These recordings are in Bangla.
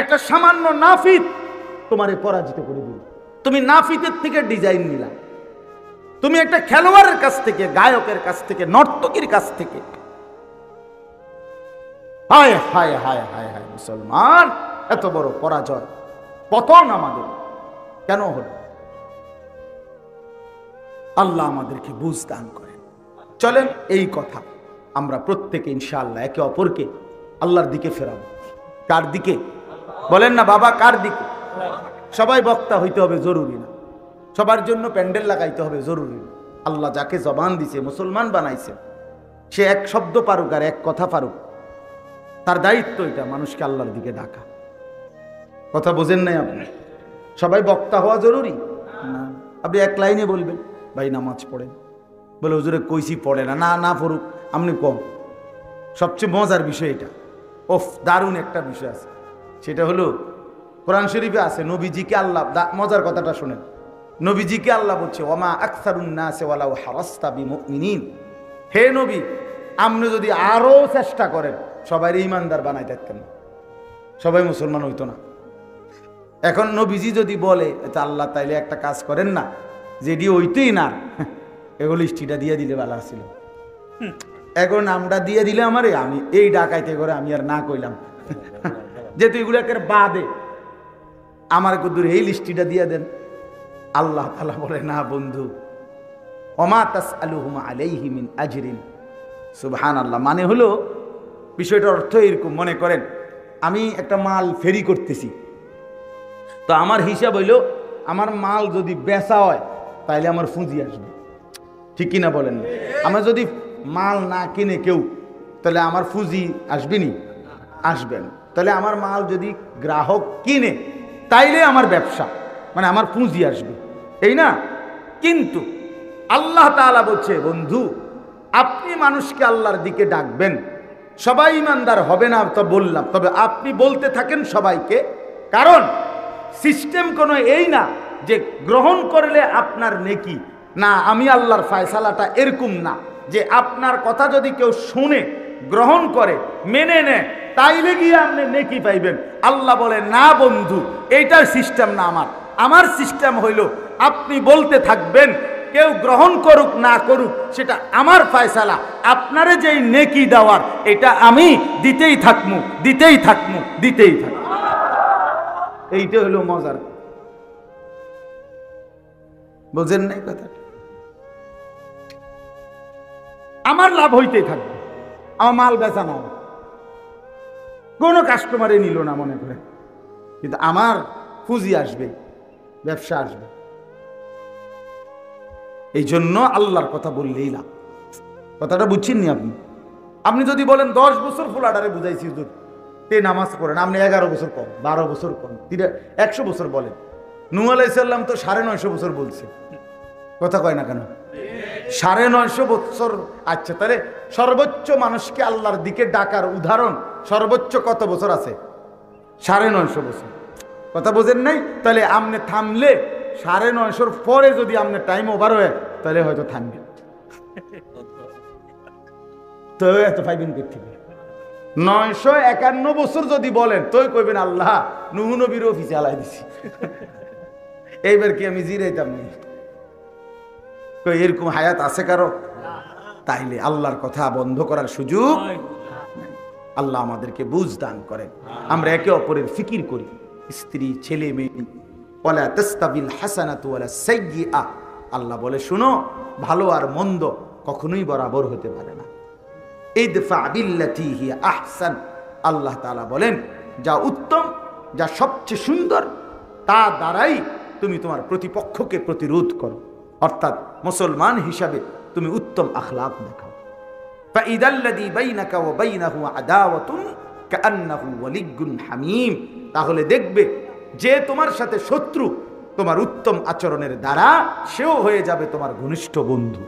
একটা সামান্য নাফিত তোমারে পরাজিত করে দিল। তুমি নাফিতের থেকে ডিজাইন নিলা, তুমি একটা খেলোয়াড়ের কাছ থেকে, গায়কের কাছ থেকে, নর্তকীর কাছ থেকে। হায় হায় হায় হায় হায় মুসলমান, এত বড় পরাজয়, পতন আমাদের কেন হল? আল্লাহ আমাদেরকে বুঝ দান করেন। চলেন এই কথা আমরা প্রত্যেকে ইনশাআল্লাহ একে অপরকে আল্লাহর দিকে ফেরাবো। কার দিকে বলেন না বাবা, কার দিকে? সবাই বক্তা হইতে হবে জরুরি না, সবার জন্য প্যান্ডেল লাগাইতে হবে জরুরি না। আল্লাহ যাকে জবান দিছে, মুসলমান বানাইছে, সে এক শব্দ পারুক আর এক কথা পারুক, তার দায়িত্ব এটা মানুষকে আল্লাহর দিকে ডাকা। কথা বোঝেন নাই আপনি? সবাই বক্তা হওয়া জরুরি না। আপনি এক লাইনে বলবেন ভাই নামাজ পড়েন, বলে হুজুরে কইছি পড়ে না, না না পড়ুক, আপনি কম। সবচেয়ে মজার বিষয় এটা, ওফ দারুণ একটা বিষয় আছে, সেটা হলো কোরআন শরীফে আছে নবীজিকে আল্লাহ, মজার কথাটা শোনেন, নবীজিকে আল্লাহ বলছে ওমা আকসারুন নাসি ওয়ালাউ হারাসতা বিমুমিনিন, হে নবী আপনি যদি আরো চেষ্টা করেন সবাই ঈমানদার বানাই থাকতেন, সবাই মুসলমান হইতো না। এখন নবীজি যদি বলে এটা আল্লাহ তাইলে একটা কাজ করেন না, যেটি হইতেই না, এগুলো লিস্টিটা দিয়ে দিলে ভালো ছিল। এখন আমরা দিয়ে দিলে আমারে, আমি এই ডাকাইতে করে আমি আর না কইলাম, যেহেতু এগুলো একের বাদে আমার কদ্দুর এই লিস্টিটা দিয়ে দেন। আল্লাহ তাআলা বলে না বন্ধু, ওমা তাসআলুহুম আলাইহি মিন আজরিন, সুবহানাল্লাহ। মানে হলো বিষয়টার অর্থ এরকম, মনে করেন আমি একটা মাল ফেরি করতেছি, তো আমার হিসাব হইল আমার মাল যদি বেচা হয় তাইলে আমার পুঁজি আসবে, ঠিক কিনা বলেন? আমরা যদি মাল না কিনে কেউ, তাহলে আমার পুঁজি আসবে নি? আসবেন। তাহলে আমার মাল যদি গ্রাহক কিনে তাইলে আমার ব্যবসা, মানে আমার পুঁজি আসবে, এই না? কিন্তু আল্লাহ তাআলা বলছে বন্ধু আপনি মানুষকে আল্লাহর দিকে ডাকবেন, সবাই ইমানদার হবে না তো বললাম, তবে আপনি বলতে থাকেন সবাইকে, কারণ সিস্টেম কোনো এই না যে গ্রহণ করলে আপনার নেকি, না, আমি আল্লাহর ফয়সালাটা এরকম না যে আপনার কথা যদি কেউ শুনে গ্রহণ করে মেনে নেয় তাইলে গিয়ে আপনি নেকি পাইবেন। আল্লাহ বলে না বন্ধু, এইটার সিস্টেম না আমার সিস্টেম হইল আপনি বলতে থাকবেন, কেউ গ্রহণ করুক না করুক সেটা আমার ফয়সালা, আপনারে যেই নেকি দেওয়ার এটা আমি দিতেই থাকমু, দিতেই থাকমু, দিতেই থাকমু। এইটা হলো মজার, বুঝেন নাই কথাটা? আমার লাভ হইতেই থাকবে, আমার মাল বেচা না, কোনো কাস্টমারে নিল না মনে করে, কিন্তু আমার পুঁজি আসবে, ব্যবসা আসবে। এই জন্য আল্লাহর কথা বললেই লাভ। কথাটা বুঝছেননি আপনি? আপনি যদি বলেন 10 বছর ফুলাডারে বুঝাইছি হুজুর তে নামাজ পড়েন, আপনি 11 বছর কম, 12 বছর কম, 100 বছর বলেন। নূহ আলাইহিস সালাম তো 950 বছর বলছে, কথা কয় না কেন? 950 বছর। আচ্ছা তাহলে সর্বোচ্চ মানুষকে আল্লাহর দিকে ডাকার উদাহরণ সর্বোচ্চ কত বছর আছে? 950 বছর। কথা বোঝেন নাই? তাহলে আপনি থামলে 950 পরে যদি আপনার টাইম ওভার হয় তাহলে হয়তো থামবে, তো এত পাইবেন করতে 951 বছর যদি বলেন তোই কইবেন আল্লাহ নূহ নবীর অফিসে আলাই দিছি, এইবার কি আমি জিরাইতাম না? এরকম হায়াত আছে কারো? তাইলে আল্লাহর কথা বন্ধ করার সুযোগ। আল্লাহ আমাদেরকে বুঝ দান করেন, আমরা একে অপরের ফিকির করি, স্ত্রী ছেলে মেয়ে। ওয়ালা তাস্তাবিল হাসানাতু ওয়ালা সাইয়্যিআ, আল্লাহ বলে শুনো ভালো আর মন্দ কখনোই বরাবর হতে পারে না। ইদফা বিল্লাতি হিয়া আহসান, আল্লাহ তাআলা বলেন যা উত্তম, যা সবচেয়ে সুন্দর তা দ্বারাই তুমি তোমার প্রতিপক্ষকে প্রতিরোধ করো, অর্থাৎ মুসলমান হিসাবে তুমি উত্তম আখলাক দেখাও। ফাইদাল্লাযী বাইনাকা ওয়া বাইনাহু আদাওয়াতুন কাআন্নাহু ওয়ালিয়্যুন হামীম, তাহলে দেখবে যে তোমার সাথে শত্রু তোমার উত্তম আচরণের দ্বারা সেও হয়ে যাবে তোমার ঘনিষ্ঠ বন্ধু।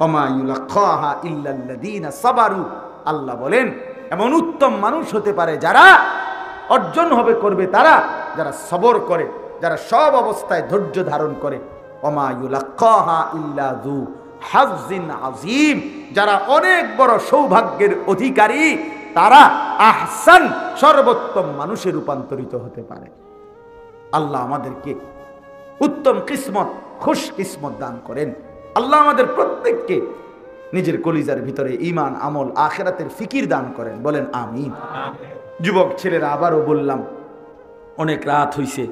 ওমা ইউলাক্কাহা ইল্লাল্লাযীনা সাবারু, আল্লাহ বলেন এমন উত্তম মানুষ হতে পারে যারা অর্জন হবে করবে তারা যারা সবর করে, যারা সব অবস্থায় ধৈর্য ধারণ করে। ওমা ইউলাক্কাহা ইল্লা যু হাযযিন আযীম, যারা অনেক বড় সৌভাগ্যের অধিকারী তারা আহসান সর্বোত্তম মানুষে রূপান্তরিত হতে পারে। আল্লাহ আমাদেরকে উত্তম কিসমত, খুশ কিসমত দান করেন। আল্লাহ আমাদের প্রত্যেককে নিজের কলিজার ভিতরে ঈমান, আমল, আখিরাতের ফিকির দান করেন। বলেন আমিন। যুবক ছেলেরা, আবারও বললাম, অনেক রাত হইছে,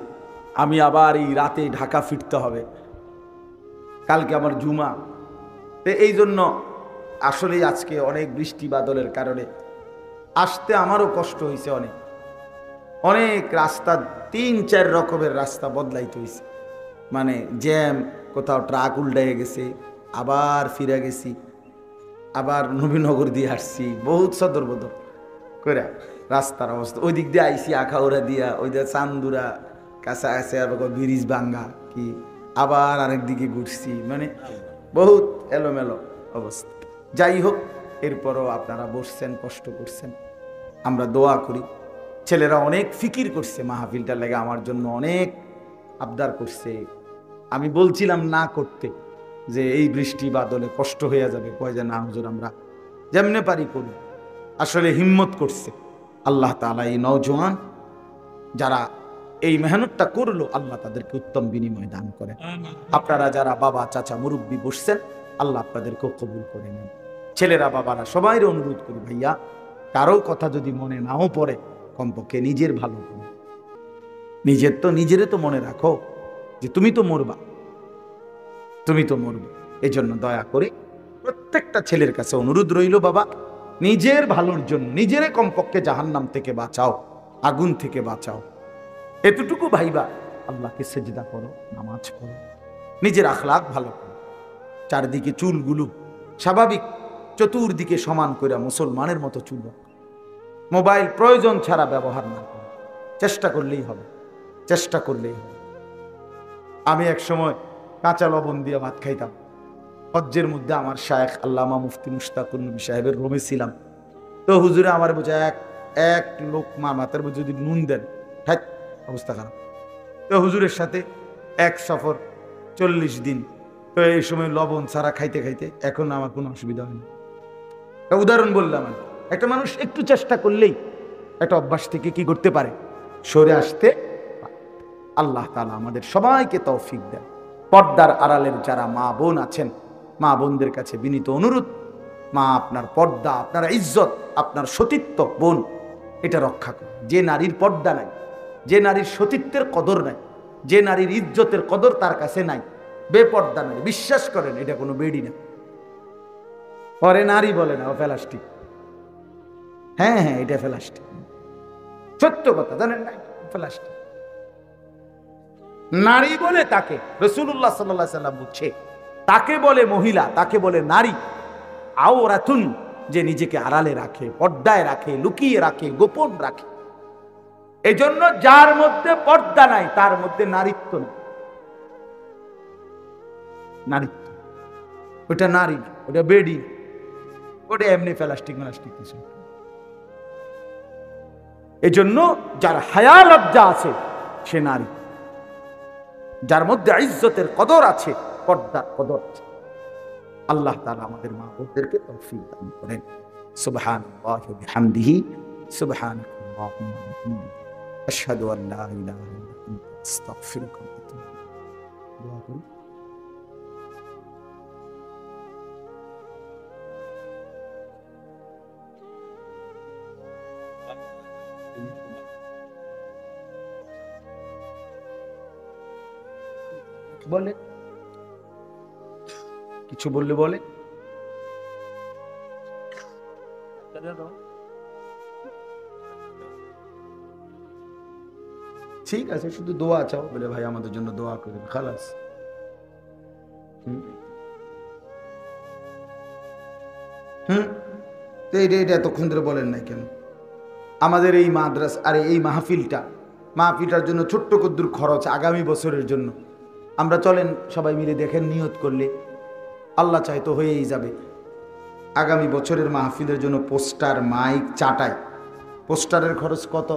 আমি আবার এই রাতে ঢাকা ফিরতে হবে, কালকে আমার জুমা। তো এই জন্য আসলে আজকে অনেক বৃষ্টি বাদলের কারণে আসতে আমারও কষ্ট হয়েছে। অনেক রাস্তা, 3-4 রকমের রাস্তা বদলাইতে হয়েছে। মানে জ্যাম, কোথাও ট্রাক উল্টাইয়ে গেছে, আবার ফিরে গেছি, আবার নবীনগর দিয়ে আসছি, বহুত সদর বদর করে রাস্তার অবস্থা। ওই দিক দিয়ে আইসি আখাউড়া দিয়া, ওই দিয়ে চান্দুরা কাছাকাছি, আর ব্রিজ ভাঙ্গা কি, আবার আরেক দিকে ঘুরছি, মানে বহুত এলোমেলো অবস্থা। যাই হোক, এরপরও আপনারা বসছেন, কষ্ট করছেন, আমরা দোয়া করি। ছেলেরা অনেক ফিকির করছে মাহফিলটার লাগে, আমার জন্য অনেক আবদার করছে। আমি বলছিলাম না করতে, যে এই বৃষ্টি বাদলে কষ্ট হয়ে যাবে, কয় যে না হুজুর, আমরা যেমনে পারি করি। আসলে হিম্মত করছে আল্লাহ তাআলা। এই নওজোয়ান যারা এই মেহনতটা করলো, আল্লাহ তাদেরকে উত্তম বিনিময় দান করেন। আপনারা যারা বাবা, চাচা, মুরব্বী বসছেন, আল্লাহ আপনাদেরকেও কবুল করে নেন। ছেলেরা, বাবারা, সবাই অনুরোধ করি, ভাইয়া, কারো কথা যদি মনে নাও পড়ে, কমপক্ষে নিজের ভালো করো। নিজেরে তো মনে রাখো যে তুমি তো মরবা, তুমি তো মরবে। এই জন্য দয়া করে প্রত্যেকটা ছেলের কাছে অনুরোধ রইল, বাবা, নিজের ভালোর জন্য নিজেরে কমপক্ষে জাহান্নাম থেকে বাঁচাও, আগুন থেকে বাঁচাও। এতটুকু ভাইবা, আল্লাহকে সেজদা করো, নামাজ পড়ো, নিজের আখলাক ভালো করো। চারদিকে চুলগুলো স্বাভাবিক, চতুর্দিকে সমান করে মুসলমানের মতো চুল রাখো। মোবাইল প্রয়োজন ছাড়া ব্যবহার না করো, চেষ্টা করলেই হবে, চেষ্টা করলেই হবে। আমি এক সময় কাঁচা লবণ দিয়ে ভাত খাইতাম। হজ্জের মধ্যে আমার শায়েখ আল্লামা মুফতি মুশতাকুর নবী সাহেবের রুমে ছিলাম। তো হুজুরে আমার বোঝা এক লোকমা মাথার মধ্যে যদি নুন দেন, হ্যাঁ, অবস্থা খারাপ। তো হুজুরের সাথে এক সফর 40 দিন। তো এই সময় লবণ ছাড়া খাইতে খাইতে এখন আমার কোনো অসুবিধা হয় না। উদাহরণ বললাম, একটা মানুষ একটু চেষ্টা করলেই একটা অভ্যাস থেকে কি করতে পারে, সরে আসতে। আল্লাহ তাআলা আমাদের সবাইকে তৌফিক দেন। পর্দার আড়ালের যারা মা বোন আছেন, মা বোনদের কাছে বিনীত অনুরোধ, মা, আপনার পর্দা, আপনার ইজ্জত, আপনার সতীত্ব, বোন, এটা রক্ষা করুন। যে নারীর পর্দা নাই, যে নারীর সতীত্বের কদর নাই, যে নারীর ইজ্জতের কদর তার কাছে নাই, বেপর্দা নাই, বিশ্বাস করেন এটা কোনো বেডি না। পরে নারী বলে না, ও প্লাস্টিক। হ্যাঁ হ্যাঁ, এটা প্লাস্টিক, সত্য কথা, জানেন না, প্লাস্টিক। নারী বলে তাকে রাসূলুল্লাহ সাল্লাল্লাহু আলাইহি ওয়াসাল্লাম বুঝছে, তাকে বলে মহিলা, তাকে বলে নারী। আওরাতুন, যে নিজেকে আড়ালে রাখে, পর্দায় রাখে, লুকিয়ে রাখে, গোপন রাখে। এজন্য যার মধ্যে পর্দা নাই তার মধ্যে নারীত্ব নেই। নারীত্ব ওটা নারী, ওটা বেডি, ওটা এমনি প্লাস্টিক প্লাস্টিক কিছু। এজন্য যার হায়া লজ্জা আছে সে নারী, যার মধ্যে ইজ্জতের কদর আছে, পর্দার কদর আছে। আল্লাহ তাআলা আমাদের মা বোনদেরকে তৌফিক দান করেন। সুবহানাল্লাহি ওয়া বিহামদিহি, সুবহানাল্লাহুম্মা ওয়া বিহামদিহি, আশহাদু আল লা ইলাহা ইল্লা আনতা, আস্তাগফিরুকা ওয়া আতুবু ইলাইক। দোয়া করি। বলে কিছু বললে বলে, ঠিক আছে, শুধু দোয়া চাও, বলে ভাই আমাদের জন্য দোয়া করেন, খালাস। তো এটা এতক্ষণ ধরে বলেন নাই কেন? আমাদের এই মাদ্রাসা, আরে এই মাহফিলটার জন্য ছোট্ট কদ্দুর খরচ আগামী বছরের জন্য। আমরা চলেন সবাই মিলে দেখেন, নিয়ত করলে আল্লাহ চাই তো হয়েই যাবে। আগামী বছরের মাহফিলের জন্য পোস্টার, মাইক, চাটাই, পোস্টারের খরচ কত?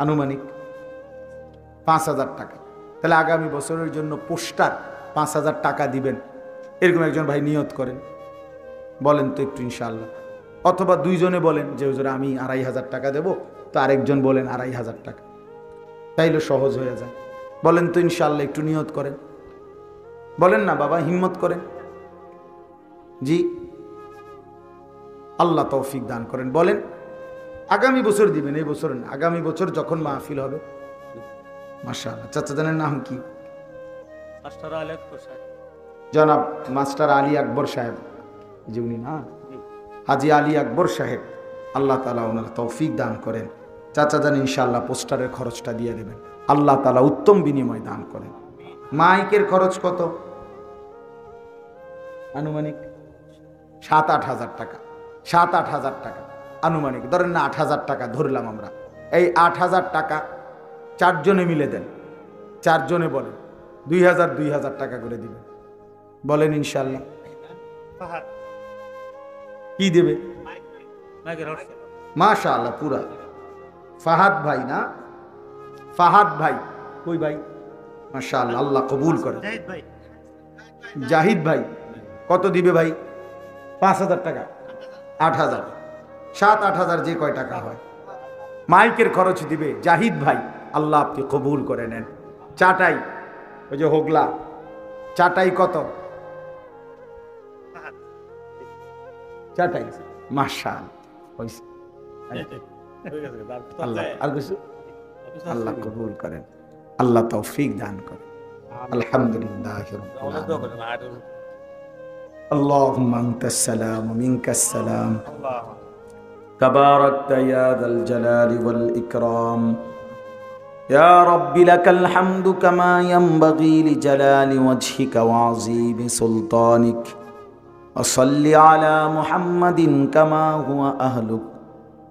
আনুমানিক 5,000 টাকা। তাহলে আগামী বছরের জন্য পোস্টার 5,000 টাকা দিবেন, এরকম একজন ভাই নিয়ত করেন, বলেন তো একটু ইনশাআল্লাহ। অথবা দুইজনে বলেন যে হুজুর আমি 2500 টাকা দেব, তো আরেকজন বলেন 2500 টাকা, তাইলে সহজ হয়ে যায়। বলেন তো ইনশাআল্লাহ, একটু নিয়ত করেন, বলেন না বাবা, হিম্মত করেন। জি, আল্লাহ তৌফিক দান করেন। বলেন আগামী বছর দিবেন, এই বছর না, আগামী বছর যখন মাহফিল হবে। মাশাআল্লাহ। চাচা জানেন নাম কি? জনাব মাস্টার আলী আকবর সাহেব, যে উনি না, হাজি আলী আকবর সাহেব, আল্লাহ তাআলা ওনার তৌফিক দান করেন। চাচা জান ইনশাআল্লাহ পোস্টারের খরচটা দিয়ে দেবেন, আল্লাহ তাআলা উত্তম বিনিময় দান করেন। মাইকের খরচ কত? আনুমানিক 7-8 হাজার টাকা, 7-8 হাজার টাকা আনুমানিক, ধরেন না 8 হাজার টাকা ধরলাম আমরা। এই 8 হাজার টাকা 4 জনে মিলে দেন, 4 জনে বলেন 2000 টাকা করে দিবেন। বলেন ইনশাআল্লাহ। কি দেবে? মাশাআল্লাহ, পুরা ফাহাদ ভাই না? ফাহাদ ভাই কই ভাই? মাশাআল্লাহ, আল্লাহ কবুল করে। জাহিদ ভাই কত দিবে ভাই? 5000 টাকা, 8000, 7-8 হাজার, যে কয় টাকা হয়। মাইকের খরচ দিবে জাহিদ ভাই, আল্লাহ আপনি কবুল করে নেন। চাটাই, ওই যে হোগলা চাটাই কত? চাটাই মাশাআল্লাহ, আল্লাহ আর কিছু? আল্লাহ কবুল করেন, আল্লাহ তৌফিক দান করেন। আলহামদুলিল্লাহ রাব্বিল আলামিন। আল্লাহুম্মা আনতাস সালাম ওয়া মিনকাস সালাম, তাবারাকতা ইয়া যাল জালালি ওয়াল ইকরাম। ইয়া রাব্বি লাকাল হামদু কামা ইয়ানবাগি লিজালালি ওয়াজহিকা ওয়া আযীমি সুলতানিক। وصل على محمد كما هو أهلك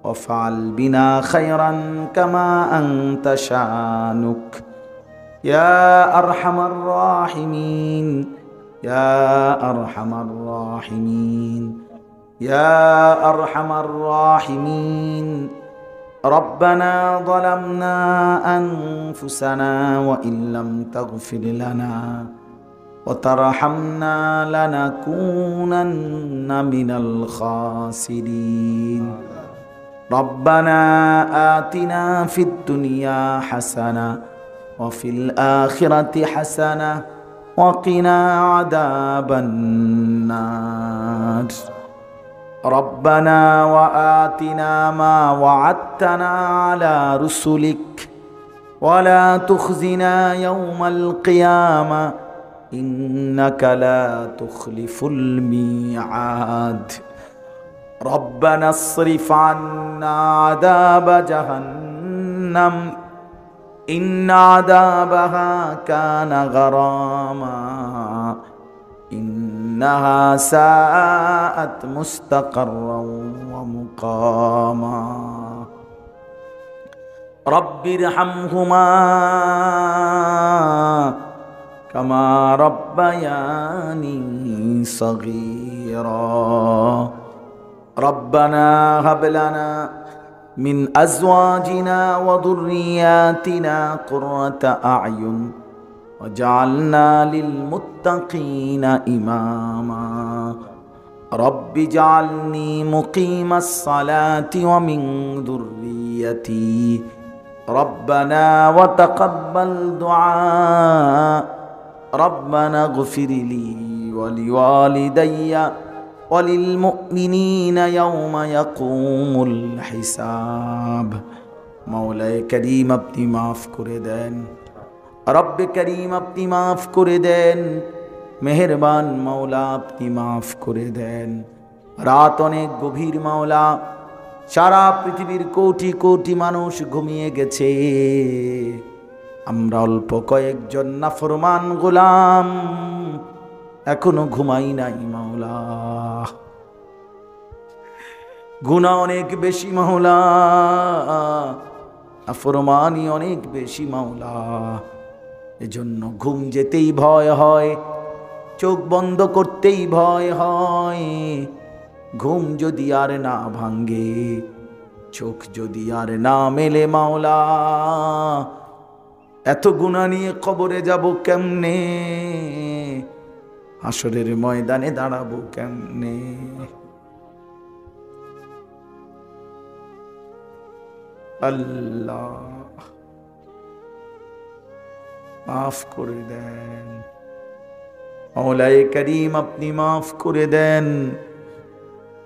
وفعل بنا خيرا كما أنت شانك يا أرحم الراحمين يا أرحم الراحمين يا أرحم الراحمين. ربنا ظلمنا أنفسنا وإن لم تغفر لنا وترحمنا لنكونن من الخاسرين. ربنا آتنا في الدنيا حسنة وفي الآخرة حسنة وقنا عذاب النار. ربنا وآتنا ما وعدتنا على رسلك ولا تخزنا يوم القيامة إنك لا تخلف الميعاد. ربنا اصرف عنا عذاب جهنم إن عذابها كان غراما إنها ساءت مستقرا ومقاما. رب ارحمهما كما ربياني صغيرا. ربنا هب لنا من أزواجنا وذرياتنا قرة أعين وجعلنا للمتقين إماما. رب اجعلني مقيم الصلاة ومن ذريتي ربنا وتقبل دعاء. ربنا اغفر لي ولوالدي وللمؤمنين يوم يقوم الحساب. مولاي كريم আপনি মাফ করে দেন, রব্বে করিম আপনি মাফ করে দেন, মেহেরবান মাওলা আপনি মাফ করে দেন। রাত অনেক গভীর মাওলা, সারা পৃথিবীর কোটি কোটি মানুষ ঘুমিয়ে গেছে, আমরা অল্প কয়েকজন নাফরমান গোলাম এখনো ঘুমাই নাই মাওলা। গুনাহ অনেক বেশি মাওলা, নাফরমানি অনেক বেশি মাওলা, এজন্য ঘুম যেতেই ভয় হয়, চোখ বন্ধ করতেই ভয় হয়। ঘুম যদি আর না ভাঙ্গে, চোখ যদি আর না মেলে মাওলা, এত গুনাহ নিয়ে কবরে যাব কেমনে, হাসরের ময়দানে দাঁড়াবো কেমনে। আল্লাহ মাফ করে দেন। মওলায়ে করিম আপনি মাফ করে দেন।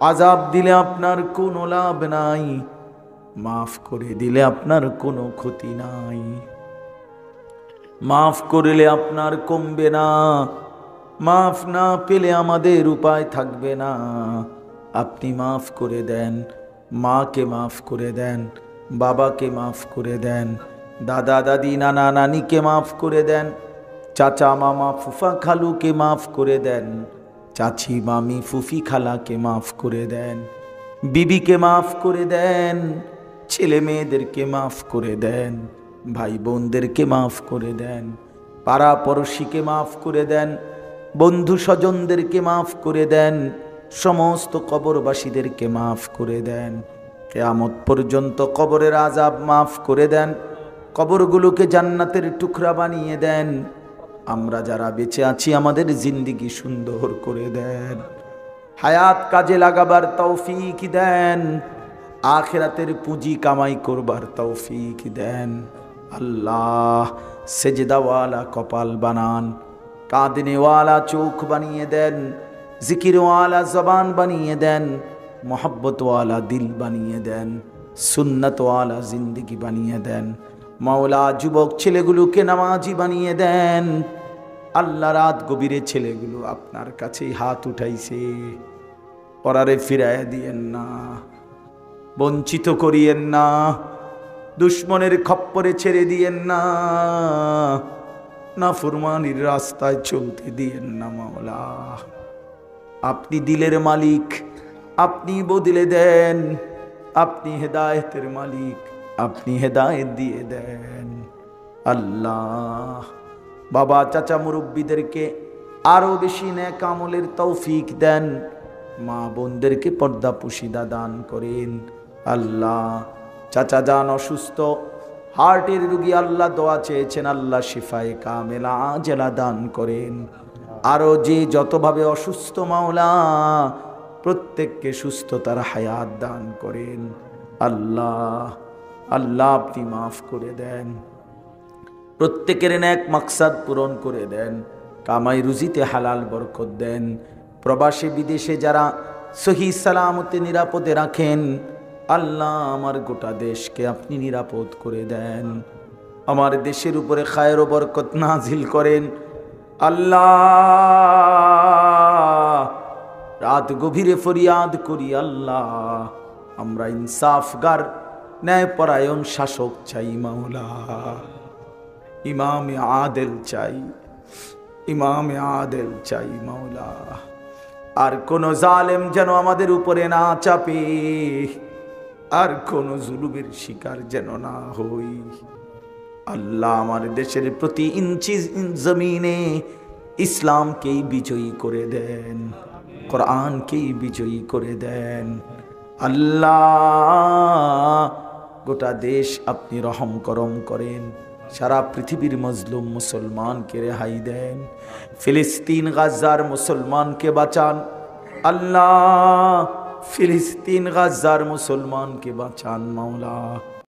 আযাব দিলে আপনার কোনো লাভ নাই, মাফ করে দিলে আপনার কোনো ক্ষতি নাই। মাফ করলে আপনার কমবে না, মাফ না পেলে আমাদের উপায় থাকবে না। আপনি মাফ করে দেন। মাকে মাফ করে দেন, বাবাকে মাফ করে দেন, দাদা দাদি নানা নানিকে মাফ করে দেন, চাচা মামা ফুফা খালুকে মাফ করে দেন, চাচি মামি ফুফি খালাকে মাফ করে দেন, বিবিকে মাফ করে দেন, ছেলে মেয়েদেরকে মাফ করে দেন, ভাই বোনদেরকে মাফ করে দেন, পাড়া পড়শিকে মাফ করে দেন, বন্ধু স্বজনদেরকে মাফ করে দেন, সমস্ত কবরবাসীদেরকে মাফ করে দেন। কিয়ামত পর্যন্ত কবরের আযাব মাফ করে দেন, কবরগুলোকে জান্নাতের টুকরা বানিয়ে দেন। আমরা যারা বেঁচে আছি আমাদের জিন্দেগি সুন্দর করে দেন, হায়াত কাজে লাগাবার তৌফিক দেন, আখিরাতের পুঁজি কামাই করবার তৌফিক দেন। আল্লাহ সেজদাওয়ালা কপাল বানান, কাঁদনেওয়ালা চোখ বানিয়ে দেন, জিকিরওয়ালা জবান বানিয়ে দেন, মোহব্বতওয়ালা দিল বানিয়ে দেন, সুন্নতওয়ালা জিন্দগি বানিয়ে দেন। মাওলা যুবক ছেলেগুলোকে নামাজি বানিয়ে দেন। আল্লাহ রাত গভীরে ছেলেগুলো আপনার কাছেই হাত উঠাইছে, পরারে ফিরাইয়া দিয়েন না, বঞ্চিত করিয়েন না, দুশ্মনের খপ্পরে ছেড়ে দিয়েন না, নাফরমানির রাস্তায় চলতে দিয়েন না। মাওলা আপনি দিলের মালিক, আপনি বদলে দেন, আপনি হেদায়েতের মালিক, আপনি হেদায়েত দিয়ে দেন। আল্লাহ বাবা চাচা মুরব্বীদেরকে আরো বেশি নেক আমলের তৌফিক দেন, মা বোনদেরকে পর্দা পুশিদা দান করেন। আল্লাহ চাচা যান অসুস্থ, হার্টের রোগী, আল্লাহ দোয়া চেয়েছেন, আল্লাহ শিফায়ে কামেলা আজেলা দান করেন। আরো যে যতভাবে অসুস্থ মাওলা প্রত্যেককে সুস্থতার হায়াত দান করেন। আল্লাহ আল্লাহ আপনি মাফ করে দেন, প্রত্যেকের নেক মাকসাদ পূরণ করে দেন, কামাই রুজিতে হালাল বরকত দেন। প্রবাসী বিদেশে যারা সহি সালামতে নিরাপদে রাখেন, আল্লাহ আমার গোটা দেশকে আপনি নিরাপদ করে দেন, আমার দেশের উপরে খায়ের ও বরকত নাজিল করেন। আল্লাহ রাত গভীরে ফরিয়াদ করি, আল্লাহ আমরা ইনসাফগার ন্যায়পরায়ণ শাসক চাই মাওলা, ইমামে আদেল চাই, ইমামে আদেল চাই মাওলা। আর কোন জালেম যেন আমাদের উপরে না চাপে, আর কোন জুলুমের শিকার যেন না হই। আল্লাহ আমার দেশের প্রতি ইঞ্চি জমিনে ইসলামকেই বিজয়ী করে দেন, কোরআনকেই বিজয়ী করে দেন। আল্লাহ গোটা দেশ আপনি রহম করম করেন, সারা পৃথিবীর মজলুম মুসলমানকে রেহাই দেন, ফিলিস্তিন গাজার মুসলমানকে বাঁচান। আল্লাহ ফিলিস্তিন গাজার মুসলমানকে বাঁচান মাওলা।